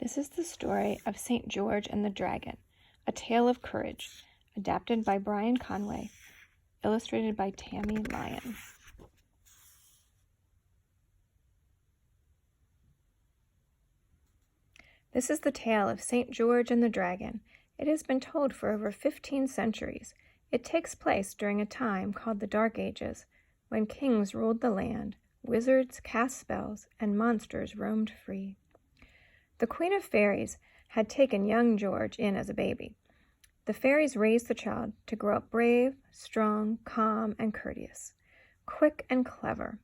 This is the story of St. George and the Dragon, a tale of courage, adapted by Brian Conway, illustrated by Tammy Lyon. This is the tale of St. George and the Dragon. It has been told for over 15 centuries. It takes place during a time called the Dark Ages, when kings ruled the land, wizards cast spells, and monsters roamed free. The Queen of Fairies had taken young George in as a baby. The fairies raised the child to grow up brave, strong, calm, and courteous, quick and clever.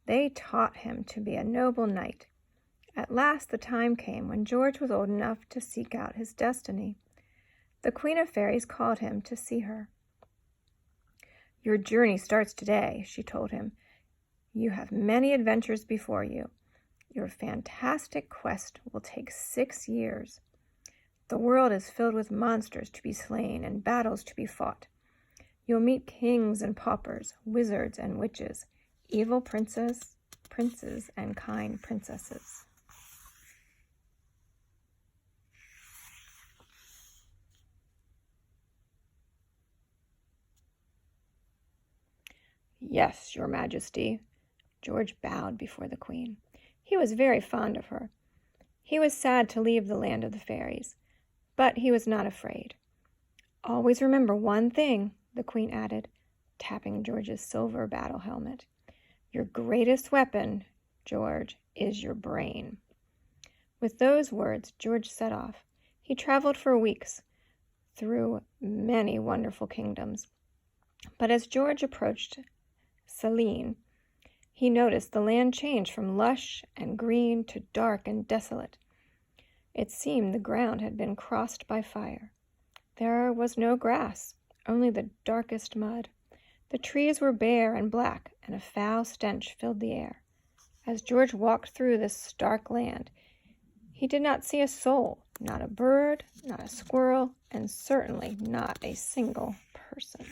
They taught him to be a noble knight. At last the time came when George was old enough to seek out his destiny. The Queen of Fairies called him to see her. "Your journey starts today," she told him. "You have many adventures before you. Your fantastic quest will take 6 years. The world is filled with monsters to be slain and battles to be fought. You'll meet kings and paupers, wizards and witches, evil princes, and kind princesses." "Yes, Your Majesty." George bowed before the Queen. He was very fond of her. He was sad to leave the land of the fairies, but he was not afraid. "Always remember one thing," the Queen added, tapping George's silver battle helmet. "Your greatest weapon, George, is your brain." With those words, George set off. He traveled for weeks through many wonderful kingdoms. But as George approached Selene, he noticed the land change from lush and green to dark and desolate. It seemed the ground had been crossed by fire. There was no grass, only the darkest mud. The trees were bare and black, and a foul stench filled the air. As George walked through this stark land, he did not see a soul, not a bird, not a squirrel, and certainly not a single person.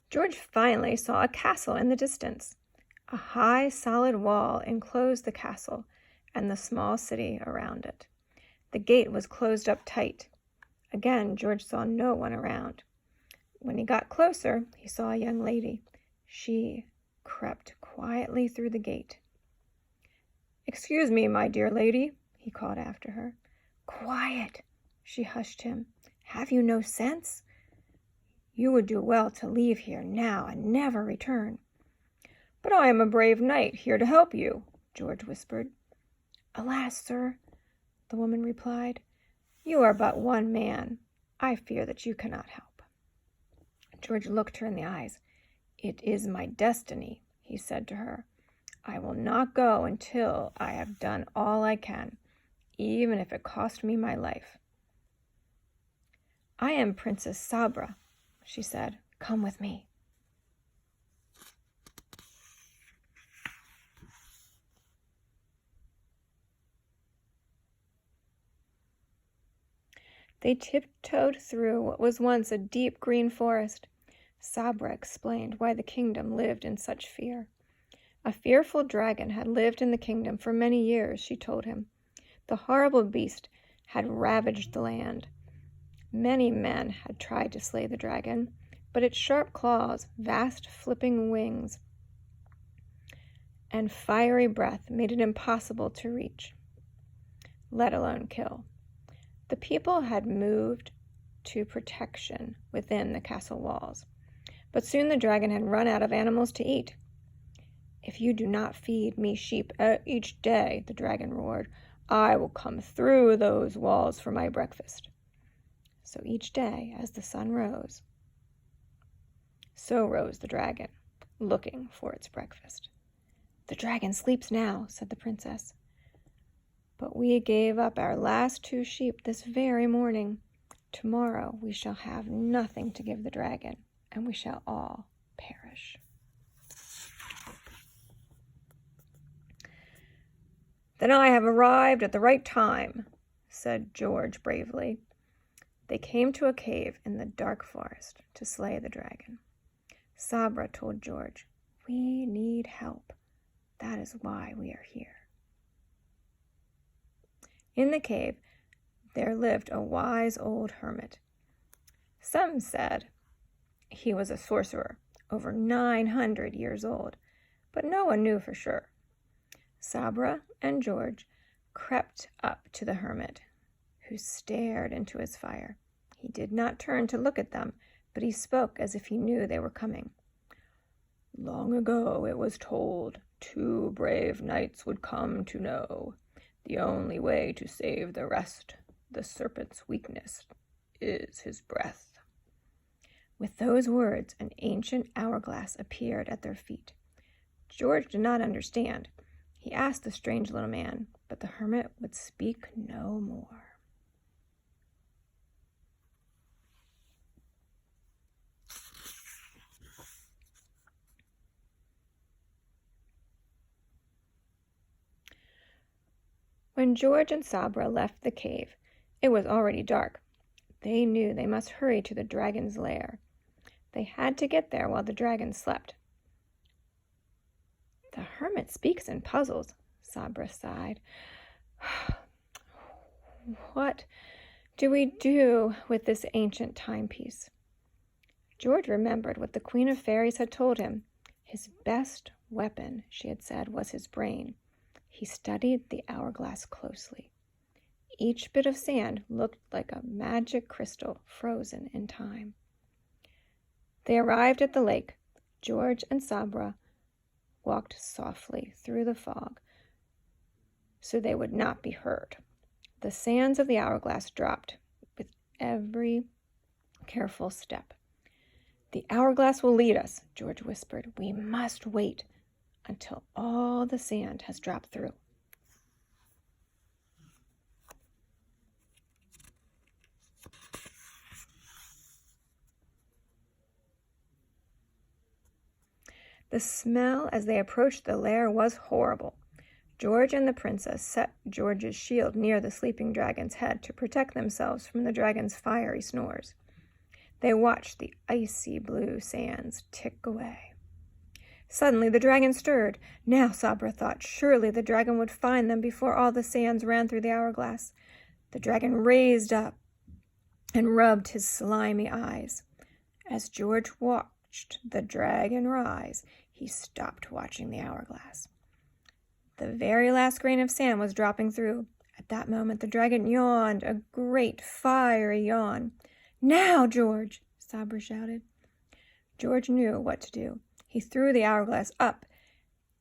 George finally saw a castle in the distance. A high, solid wall enclosed the castle and the small city around it. The gate was closed up tight. Again, George saw no one around. When he got closer, he saw a young lady. She crept quietly through the gate. "Excuse me, my dear lady," he called after her. "Quiet," she hushed him. "Have you no sense? You would do well to leave here now and never return." "But I am a brave knight, here to help you," George whispered. "Alas, sir," the woman replied, "you are but one man. I fear that you cannot help." George looked her in the eyes. "It is my destiny," he said to her. "I will not go until I have done all I can, even if it cost me my life." "I am Princess Sabra," she said. "Come with me." They tiptoed through what was once a deep green forest. Sabra explained why the kingdom lived in such fear. A fearful dragon had lived in the kingdom for many years, she told him. The horrible beast had ravaged the land. Many men had tried to slay the dragon, but its sharp claws, vast flipping wings, and fiery breath made it impossible to reach, let alone kill. The people had moved to protection within the castle walls, but soon the dragon had run out of animals to eat. "If you do not feed me sheep each day," the dragon roared, "I will come through those walls for my breakfast." So each day, as the sun rose, so rose the dragon, looking for its breakfast. "The dragon sleeps now," said the princess. "But we gave up our last 2 sheep this very morning. Tomorrow we shall have nothing to give the dragon, and we shall all perish." "Then I have arrived at the right time," said George bravely. They came to a cave in the dark forest to slay the dragon. Sabra told George, We need help. That is why we are here. In the cave, there lived a wise old hermit. Some said he was a sorcerer, over 900 years old, but no one knew for sure. Sabra and George crept up to the hermit, who stared into his fire. He did not turn to look at them, but he spoke as if he knew they were coming. "Long ago it was told 2 brave knights would come to know the only way to save the rest. The serpent's weakness is his breath." With those words, an ancient hourglass appeared at their feet. George did not understand. He asked the strange little man, but the hermit would speak no more. When George and Sabra left the cave, it was already dark. They knew they must hurry to the dragon's lair. They had to get there while the dragon slept. "The hermit speaks in puzzles," Sabra sighed. "What do we do with this ancient timepiece?" George remembered what the Queen of Fairies had told him. His best weapon, she had said, was his brain. He studied the hourglass closely. Each bit of sand looked like a magic crystal frozen in time. They arrived at the lake. George and Sabra walked softly through the fog so they would not be heard. The sands of the hourglass dropped with every careful step. "The hourglass will lead us," George whispered. "We must wait until all the sand has dropped through." The smell as they approached the lair was horrible. George and the princess set George's shield near the sleeping dragon's head to protect themselves from the dragon's fiery snores. They watched the icy blue sands tick away. Suddenly the dragon stirred. Now, Sabra thought, surely the dragon would find them before all the sands ran through the hourglass. The dragon raised up and rubbed his slimy eyes. As George watched the dragon rise, he stopped watching the hourglass. The very last grain of sand was dropping through. At that moment, the dragon yawned, a great fiery yawn. "Now, George!" Sabra shouted. George knew what to do. He threw the hourglass up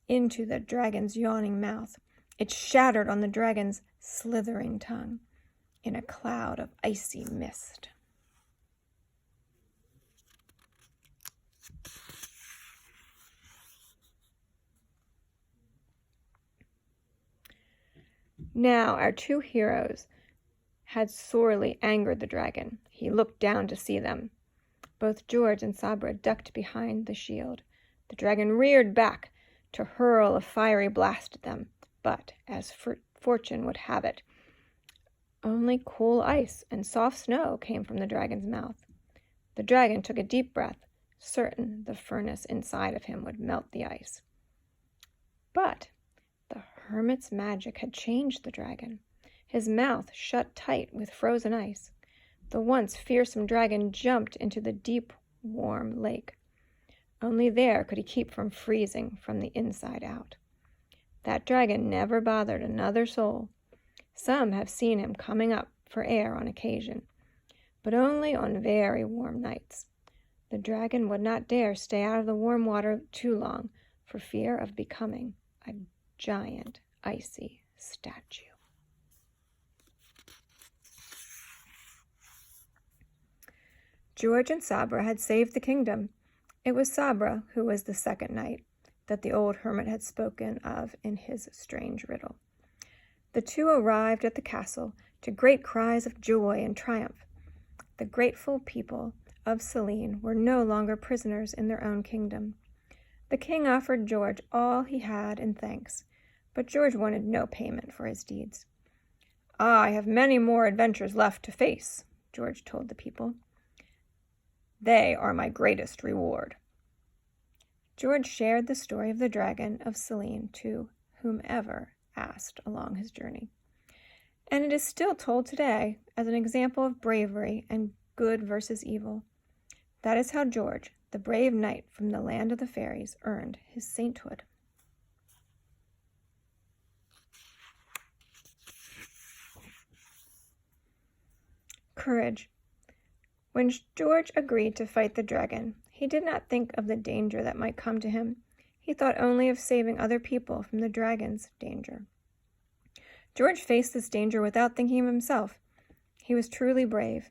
into the dragon's yawning mouth. It shattered on the dragon's slithering tongue in a cloud of icy mist. Now our 2 heroes had sorely angered the dragon. He looked down to see them. Both George and Sabra ducked behind the shield. The dragon reared back to hurl a fiery blast at them, but, as fortune would have it, only cool ice and soft snow came from the dragon's mouth. The dragon took a deep breath, certain the furnace inside of him would melt the ice. But the hermit's magic had changed the dragon. His mouth shut tight with frozen ice. The once fearsome dragon jumped into the deep, warm lake. Only there could he keep from freezing from the inside out. That dragon never bothered another soul. Some have seen him coming up for air on occasion, but only on very warm nights. The dragon would not dare stay out of the warm water too long for fear of becoming a giant icy statue. George and Sabra had saved the kingdom. It was Sabra who was the second knight that the old hermit had spoken of in his strange riddle. The 2 arrived at the castle to great cries of joy and triumph. The grateful people of Selene were no longer prisoners in their own kingdom. The king offered George all he had in thanks, but George wanted no payment for his deeds. "I have many more adventures left to face," George told the people. "They are my greatest reward." George shared the story of the dragon of Selene to whomever asked along his journey. And it is still told today as an example of bravery and good versus evil. That is how George, the brave knight from the land of the fairies, earned his sainthood. Courage. When George agreed to fight the dragon, he did not think of the danger that might come to him. He thought only of saving other people from the dragon's danger. George faced this danger without thinking of himself. He was truly brave.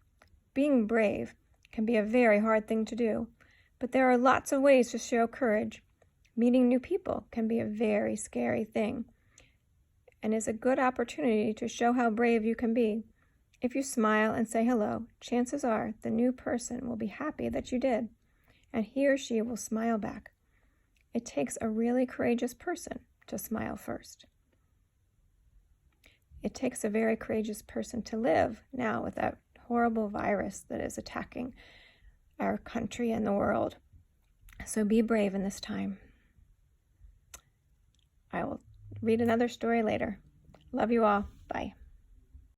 Being brave can be a very hard thing to do, but there are lots of ways to show courage. Meeting new people can be a very scary thing and is a good opportunity to show how brave you can be. If you smile and say hello, chances are the new person will be happy that you did, and he or she will smile back. It takes a really courageous person to smile first. It takes a very courageous person to live now with that horrible virus that is attacking our country and the world. So be brave in this time. I will read another story later. Love you all. Bye.